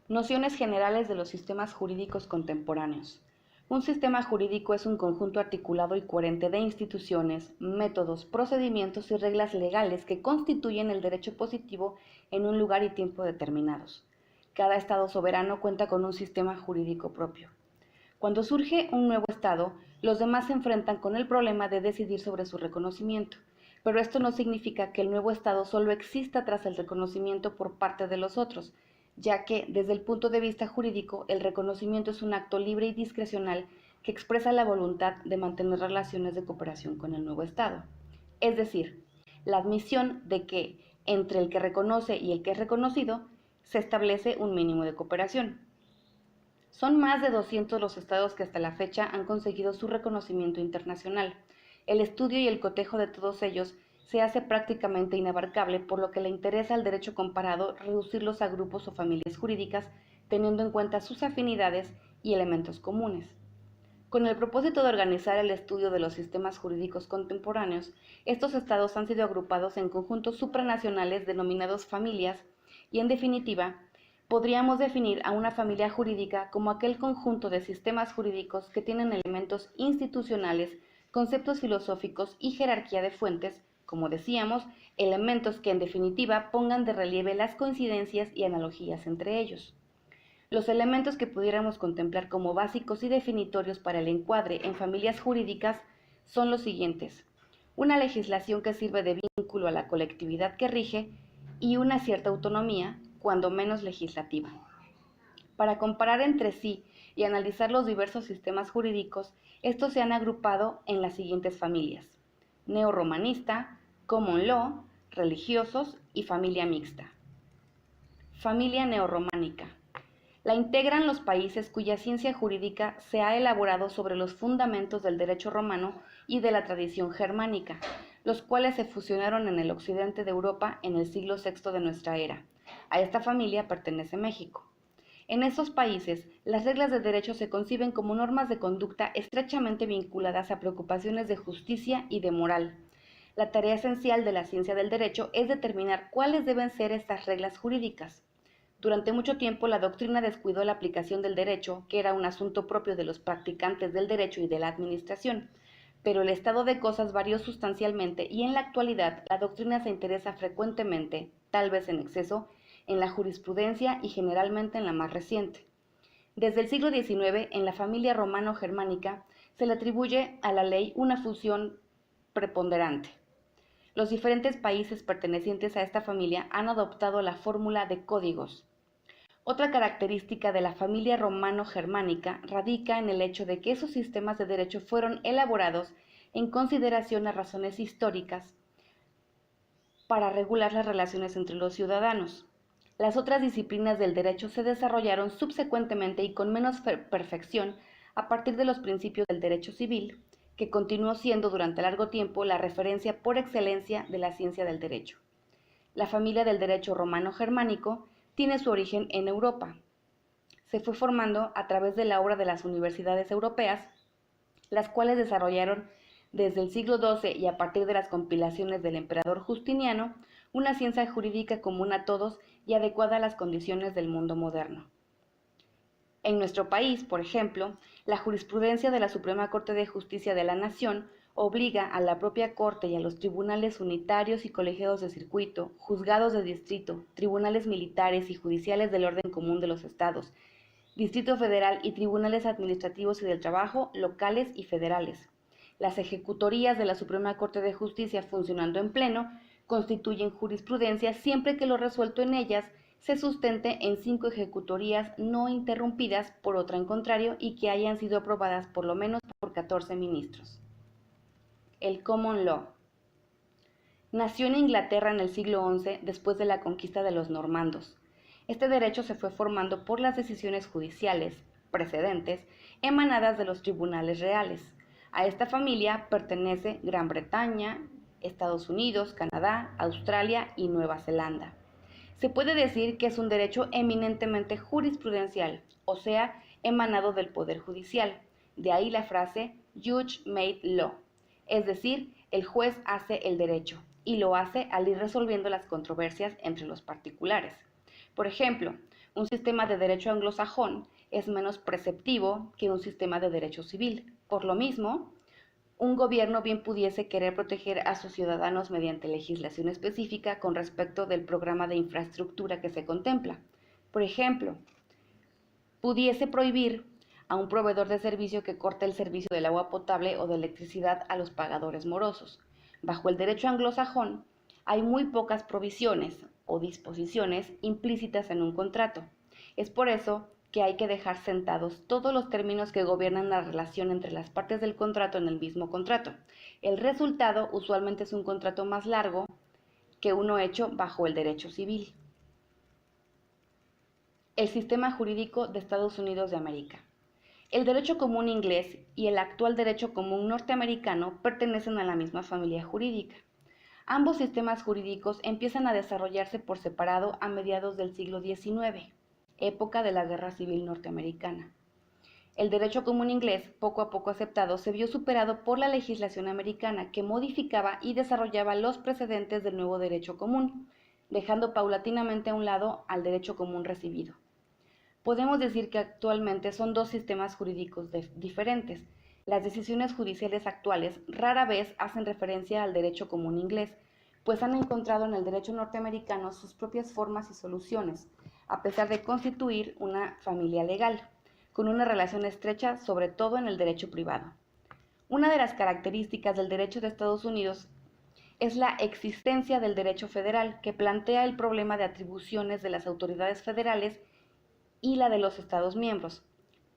Nociones generales de los sistemas jurídicos contemporáneos. Un sistema jurídico es un conjunto articulado y coherente de instituciones, métodos, procedimientos y reglas legales que constituyen el derecho positivo en un lugar y tiempo determinados. Cada Estado soberano cuenta con un sistema jurídico propio. Cuando surge un nuevo Estado, los demás se enfrentan con el problema de decidir sobre su reconocimiento, pero esto no significa que el nuevo Estado solo exista tras el reconocimiento por parte de los otros, ya que, desde el punto de vista jurídico, el reconocimiento es un acto libre y discrecional que expresa la voluntad de mantener relaciones de cooperación con el nuevo Estado. Es decir, la admisión de que, entre el que reconoce y el que es reconocido, se establece un mínimo de cooperación. Son más de 200 los estados que hasta la fecha han conseguido su reconocimiento internacional. El estudio y el cotejo de todos ellos se hace prácticamente inabarcable, por lo que le interesa al derecho comparado reducirlos a grupos o familias jurídicas, teniendo en cuenta sus afinidades y elementos comunes. Con el propósito de organizar el estudio de los sistemas jurídicos contemporáneos, estos estados han sido agrupados en conjuntos supranacionales denominados familias y, en definitiva, podríamos definir a una familia jurídica como aquel conjunto de sistemas jurídicos que tienen elementos institucionales, conceptos filosóficos y jerarquía de fuentes, como decíamos, elementos que en definitiva pongan de relieve las coincidencias y analogías entre ellos. Los elementos que pudiéramos contemplar como básicos y definitorios para el encuadre en familias jurídicas son los siguientes: una legislación que sirve de vínculo a la colectividad que rige y una cierta autonomía, cuando menos legislativa. Para comparar entre sí y analizar los diversos sistemas jurídicos, estos se han agrupado en las siguientes familias: neorromanista, common law, religiosos y familia mixta. Familia neorrománica. La integran los países cuya ciencia jurídica se ha elaborado sobre los fundamentos del derecho romano y de la tradición germánica, los cuales se fusionaron en el occidente de Europa en el siglo VI de nuestra era. A esta familia pertenece México. En estos países, las reglas de derecho se conciben como normas de conducta estrechamente vinculadas a preocupaciones de justicia y de moral. La tarea esencial de la ciencia del derecho es determinar cuáles deben ser estas reglas jurídicas. Durante mucho tiempo la doctrina descuidó la aplicación del derecho, que era un asunto propio de los practicantes del derecho y de la administración, pero el estado de cosas varió sustancialmente y en la actualidad la doctrina se interesa frecuentemente, tal vez en exceso, en la jurisprudencia y generalmente en la más reciente. Desde el siglo XIX, en la familia romano-germánica, se le atribuye a la ley una función preponderante. Los diferentes países pertenecientes a esta familia han adoptado la fórmula de códigos. Otra característica de la familia romano-germánica radica en el hecho de que esos sistemas de derecho fueron elaborados en consideración a razones históricas para regular las relaciones entre los ciudadanos. Las otras disciplinas del derecho se desarrollaron subsecuentemente y con menos perfección a partir de los principios del derecho civil, que continuó siendo durante largo tiempo la referencia por excelencia de la ciencia del derecho. La familia del derecho romano-germánico tiene su origen en Europa. Se fue formando a través de la obra de las universidades europeas, las cuales desarrollaron desde el siglo XII y a partir de las compilaciones del emperador Justiniano, una ciencia jurídica común a todos y adecuada a las condiciones del mundo moderno. En nuestro país, por ejemplo, la jurisprudencia de la Suprema Corte de Justicia de la Nación obliga a la propia Corte y a los tribunales unitarios y colegiados de circuito, juzgados de distrito, tribunales militares y judiciales del orden común de los estados, Distrito Federal y tribunales administrativos y del trabajo locales y federales. Las ejecutorías de la Suprema Corte de Justicia funcionando en pleno constituyen jurisprudencia siempre que lo resuelto en ellas se sustente en 5 ejecutorías no interrumpidas por otra en contrario y que hayan sido aprobadas por lo menos por 14 ministros. El Common Law. Nació en Inglaterra en el siglo XI después de la conquista de los normandos. Este derecho se fue formando por las decisiones judiciales precedentes emanadas de los tribunales reales. A esta familia pertenece Gran Bretaña, Estados Unidos, Canadá, Australia y Nueva Zelanda. Se puede decir que es un derecho eminentemente jurisprudencial, o sea, emanado del Poder Judicial. De ahí la frase Judge made law, es decir, el juez hace el derecho, y lo hace al ir resolviendo las controversias entre los particulares. Por ejemplo, un sistema de derecho anglosajón es menos preceptivo que un sistema de derecho civil. Por lo mismo, un gobierno bien pudiese querer proteger a sus ciudadanos mediante legislación específica con respecto del programa de infraestructura que se contempla. Por ejemplo, pudiese prohibir a un proveedor de servicio que corte el servicio del agua potable o de electricidad a los pagadores morosos. Bajo el derecho anglosajón, hay muy pocas provisiones o disposiciones implícitas en un contrato. Es por eso que hay que dejar sentados todos los términos que gobiernan la relación entre las partes del contrato en el mismo contrato. El resultado usualmente es un contrato más largo que uno hecho bajo el derecho civil. El sistema jurídico de Estados Unidos de América. El derecho común inglés y el actual derecho común norteamericano pertenecen a la misma familia jurídica. Ambos sistemas jurídicos empiezan a desarrollarse por separado a mediados del siglo XIX, época de la Guerra Civil Norteamericana. El derecho común inglés, poco a poco aceptado, se vio superado por la legislación americana, que modificaba y desarrollaba los precedentes del nuevo derecho común, dejando paulatinamente a un lado al derecho común recibido. Podemos decir que actualmente son dos sistemas jurídicos diferentes. Las decisiones judiciales actuales rara vez hacen referencia al derecho común inglés, pues han encontrado en el derecho norteamericano sus propias formas y soluciones, a pesar de constituir una familia legal, con una relación estrecha sobre todo en el derecho privado. Una de las características del derecho de Estados Unidos es la existencia del derecho federal, que plantea el problema de atribuciones de las autoridades federales y la de los Estados miembros.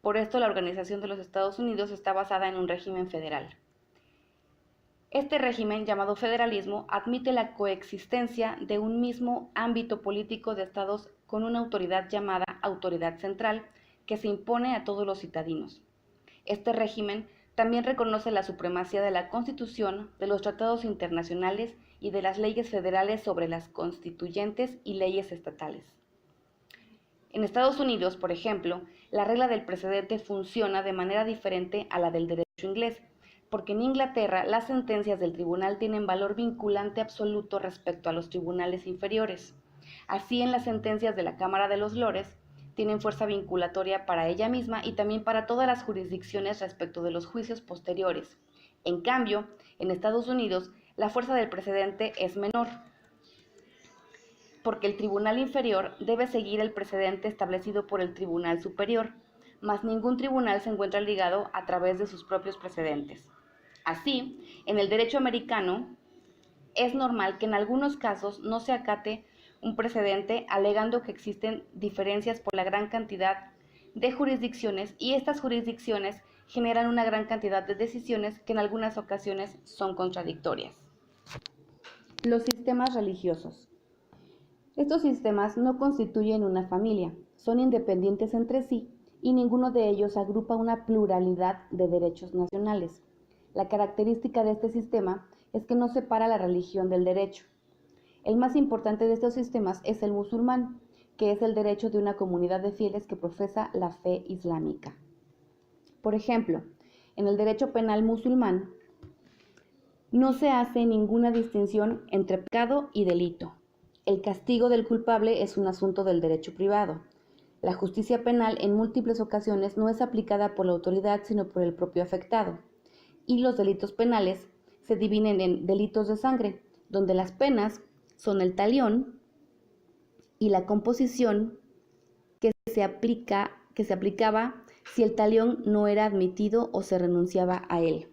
Por esto, la Organización de los Estados Unidos está basada en un régimen federal. Este régimen, llamado federalismo, admite la coexistencia de un mismo ámbito político de estados con una autoridad llamada autoridad central, que se impone a todos los citadinos. Este régimen también reconoce la supremacía de la Constitución, de los tratados internacionales y de las leyes federales sobre las constituyentes y leyes estatales. En Estados Unidos, por ejemplo, la regla del precedente funciona de manera diferente a la del derecho inglés, porque en Inglaterra las sentencias del tribunal tienen valor vinculante absoluto respecto a los tribunales inferiores. Así, en las sentencias de la Cámara de los Lores tienen fuerza vinculatoria para ella misma y también para todas las jurisdicciones respecto de los juicios posteriores. En cambio, en Estados Unidos, la fuerza del precedente es menor, porque el tribunal inferior debe seguir el precedente establecido por el tribunal superior, mas ningún tribunal se encuentra ligado a través de sus propios precedentes. Así, en el derecho americano, es normal que en algunos casos no se acate un precedente alegando que existen diferencias por la gran cantidad de jurisdicciones y estas jurisdicciones generan una gran cantidad de decisiones que en algunas ocasiones son contradictorias. Los sistemas religiosos. Estos sistemas no constituyen una familia, son independientes entre sí y ninguno de ellos agrupa una pluralidad de derechos nacionales. La característica de este sistema es que no separa la religión del derecho. El más importante de estos sistemas es el musulmán, que es el derecho de una comunidad de fieles que profesa la fe islámica. Por ejemplo, en el derecho penal musulmán no se hace ninguna distinción entre pecado y delito. El castigo del culpable es un asunto del derecho privado. La justicia penal en múltiples ocasiones no es aplicada por la autoridad sino por el propio afectado. Y los delitos penales se dividen en delitos de sangre, donde las penas son el talión y la composición que se aplicaba si el talión no era admitido o se renunciaba a él.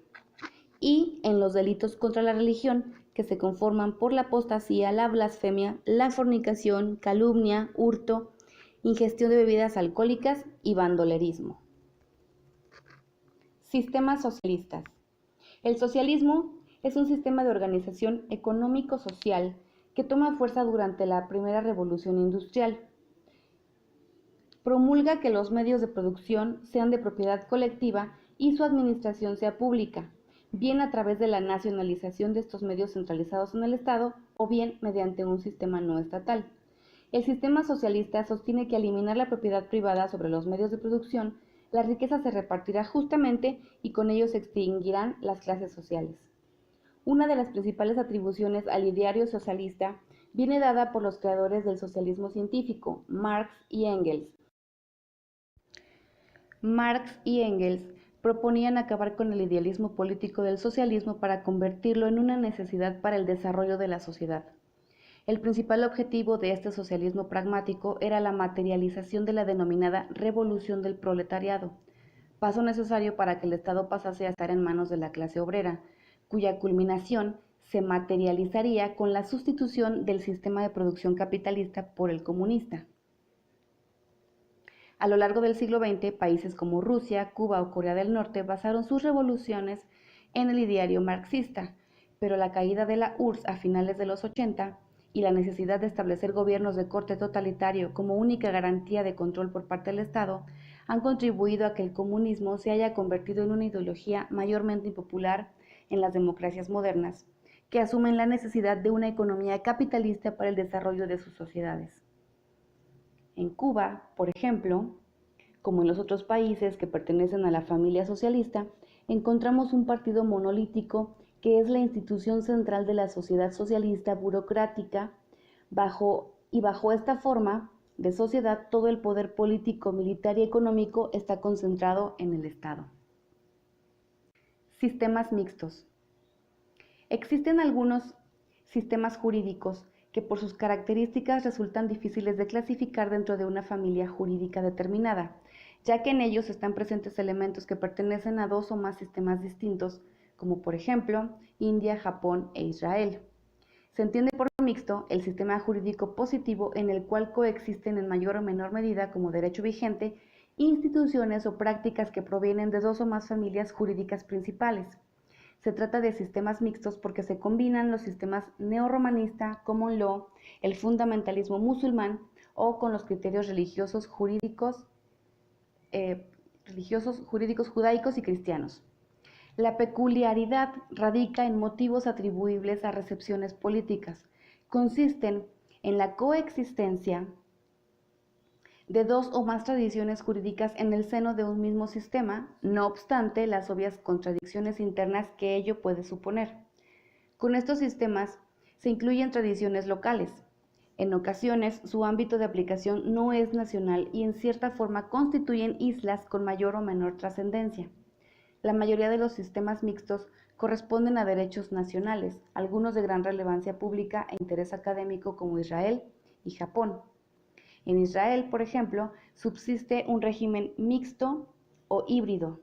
Y en los delitos contra la religión, que se conforman por la apostasía, la blasfemia, la fornicación, calumnia, hurto, ingestión de bebidas alcohólicas y bandolerismo. Sistemas socialistas. El socialismo es un sistema de organización económico-social que toma fuerza durante la primera revolución industrial. Promulga que los medios de producción sean de propiedad colectiva y su administración sea pública, bien a través de la nacionalización de estos medios centralizados en el Estado o bien mediante un sistema no estatal. El sistema socialista sostiene que al eliminar la propiedad privada sobre los medios de producción, la riqueza se repartirá justamente y con ello se extinguirán las clases sociales. Una de las principales atribuciones al ideario socialista viene dada por los creadores del socialismo científico, Marx y Engels. Marx y Engels proponían acabar con el idealismo político del socialismo para convertirlo en una necesidad para el desarrollo de la sociedad. El principal objetivo de este socialismo pragmático era la materialización de la denominada revolución del proletariado, paso necesario para que el Estado pasase a estar en manos de la clase obrera, cuya culminación se materializaría con la sustitución del sistema de producción capitalista por el comunista. A lo largo del siglo XX, países como Rusia, Cuba o Corea del Norte basaron sus revoluciones en el ideario marxista, pero la caída de la URSS a finales de los 80 y la necesidad de establecer gobiernos de corte totalitario como única garantía de control por parte del Estado han contribuido a que el comunismo se haya convertido en una ideología mayormente impopular en las democracias modernas, que asumen la necesidad de una economía capitalista para el desarrollo de sus sociedades. En Cuba, por ejemplo, como en los otros países que pertenecen a la familia socialista, encontramos un partido monolítico que es la institución central de la sociedad socialista burocrática, bajo esta forma de sociedad todo el poder político, militar y económico está concentrado en el Estado. Sistemas mixtos. Existen algunos sistemas jurídicos que por sus características resultan difíciles de clasificar dentro de una familia jurídica determinada, ya que en ellos están presentes elementos que pertenecen a dos o más sistemas distintos, como por ejemplo India, Japón e Israel. Se entiende por mixto el sistema jurídico positivo en el cual coexisten en mayor o menor medida como derecho vigente instituciones o prácticas que provienen de dos o más familias jurídicas principales. Se trata de sistemas mixtos porque se combinan los sistemas neorromanista, common law, el fundamentalismo musulmán o con los criterios religiosos judaicos y cristianos. La peculiaridad radica en motivos atribuibles a recepciones políticas. Consisten en la coexistencia de dos o más tradiciones jurídicas en el seno de un mismo sistema, no obstante las obvias contradicciones internas que ello puede suponer. Con estos sistemas se incluyen tradiciones locales. En ocasiones su ámbito de aplicación no es nacional y en cierta forma constituyen islas con mayor o menor trascendencia. La mayoría de los sistemas mixtos corresponden a derechos nacionales, algunos de gran relevancia pública e interés académico como Israel y Japón. En Israel, por ejemplo, subsiste un régimen mixto o híbrido.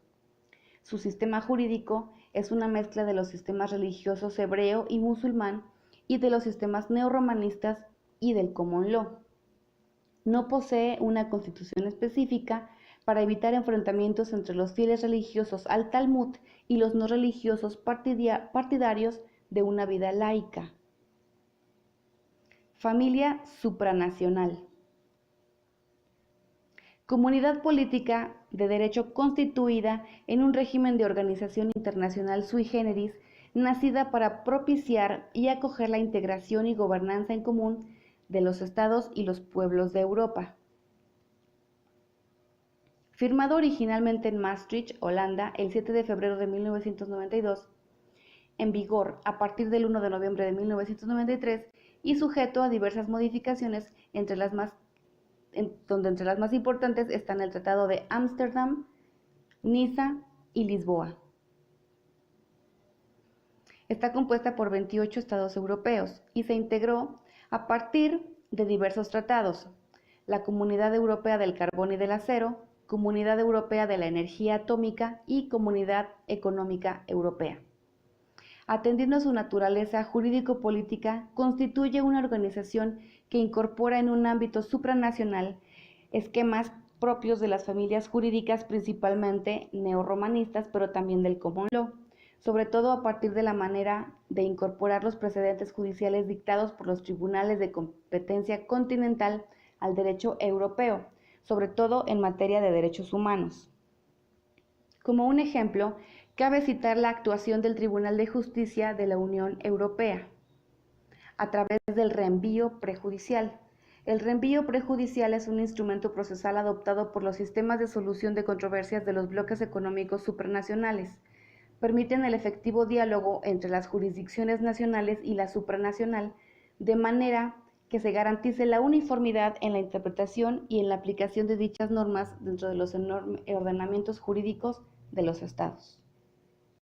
Su sistema jurídico es una mezcla de los sistemas religiosos hebreo y musulmán y de los sistemas neorromanistas y del common law. No posee una constitución específica para evitar enfrentamientos entre los fieles religiosos al Talmud y los no religiosos partidarios de una vida laica. Familia supranacional. Comunidad política de derecho constituida en un régimen de organización internacional sui generis, nacida para propiciar y acoger la integración y gobernanza en común de los estados y los pueblos de Europa. Firmado originalmente en Maastricht, Holanda, el 7 de febrero de 1992, en vigor a partir del 1 de noviembre de 1993 y sujeto a diversas modificaciones, entre las más importantes están el Tratado de Ámsterdam, Niza y Lisboa. Está compuesta por 28 estados europeos y se integró a partir de diversos tratados: la Comunidad Europea del Carbón y del Acero, Comunidad Europea de la Energía Atómica y Comunidad Económica Europea. Atendiendo a su naturaleza jurídico-política, constituye una organización que incorpora en un ámbito supranacional esquemas propios de las familias jurídicas principalmente neorromanistas, pero también del common law, sobre todo a partir de la manera de incorporar los precedentes judiciales dictados por los tribunales de competencia continental al derecho europeo, sobre todo en materia de derechos humanos. Como un ejemplo, cabe citar la actuación del Tribunal de Justicia de la Unión Europea a través del reenvío prejudicial. El reenvío prejudicial es un instrumento procesal adoptado por los sistemas de solución de controversias de los bloques económicos supranacionales. Permiten el efectivo diálogo entre las jurisdicciones nacionales y la supranacional, de manera que se garantice la uniformidad en la interpretación y en la aplicación de dichas normas dentro de los ordenamientos jurídicos de los estados.